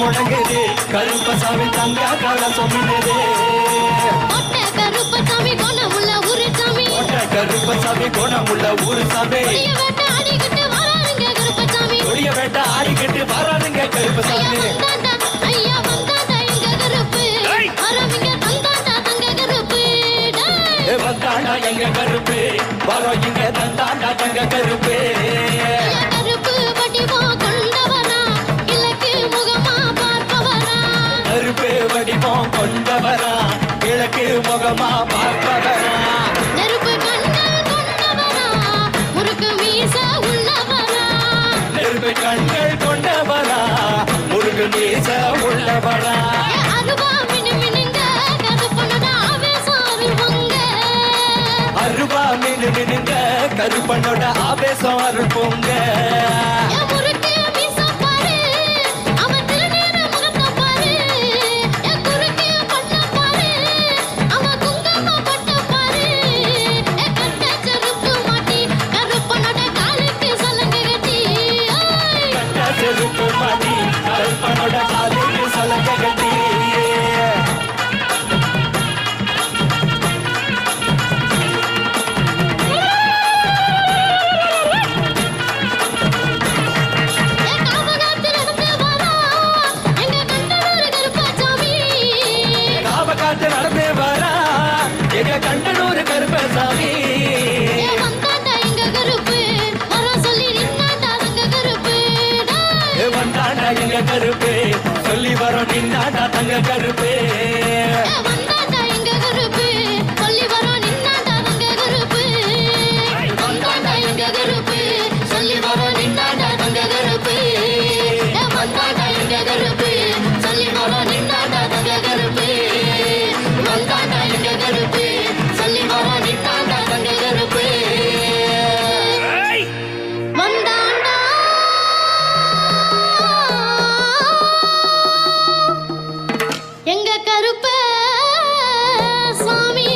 முழங்குது கருப்பசாமி தங்க கலசம் மின்னுது கருப்பசாமி குணமுள்ள ஊரு சாமி கருப்பசாமி குணமுள்ள ஊரு சாமி கொடிய வேட்ட ஆடிக்கிட்டு வரானுங்க கருப்பசாமி ஐயா வந்தாண்டா எங்க கருப்பு வரவிங்க தந்தாண்டா தங்க கருப்பு வந்தாண்டா எங்க கருப்பு வரோம் இங்க தந்தாண்டா தங்க கருப்பு கருப்பு வடிவம் கொண்டவனா இலக்கு முகமா பார்ப்பவனா கருப்பு வடிவம் கொண்டவரா கிழக்கு முகமா பார்ப்பவரா நெருப்பு கண்கள் கொண்டவனா முறுக்கு மீச உள்ளவனா நெருப்பு கண்கள் கொண்டவரா முருகு மீச உள்ளவரா அருவா மினுமினுங்க கருப்பனோட ஆவேசம் அருள்பொங்க அருவா மினுமினுங்க கருப்பனோட ஆவேசம் அருள் பொங்க முறுக்கு மீச பாரு அவன் திருநீர முகத்தை பாரு குறுக்கு பண்ண பாரு அவன் குங்கும பட்ட பாரு கட்ட செருப்பு மாட்டி கருப்பனோட காலுக்கு சலங்கை கட்டி கட்ட செருப்பு மாட்டி கருப்பனோட காலுக்கு சலங்கை கட்டி காவகாத்து நடந்து வரா எங்க கண்டனூர் கருப்பசாமி வந்தாண்டா எங்க கருப்பு வர சொல்லி நின்னாண்டா தங்க கருப்பு வந்தாண்டா எங்க கருப்பு சொல்லி வரோம் நின்னாண்டா தங்க கருப்பு வந்தாண்டா எங்க கருப்பு சொல்லி வரோம் நின்னாண்டா தங்க கருப்பு வந்தாண்டா எங்க கருப்பு சொல்லி வரோம் நின்னாண்டா தங்க கருப்பு வந்தாண்டா எங்க கருப்பு சொல்லி வரோம் நின்னாண்டா தங்க கருப்பு வந்தாண்டா எங்க கருப்பு சொல்லி வரோம் நின்னாண்டா தங்க கருப்பு வந்தாண்டா எங்க கருப்ப சாமி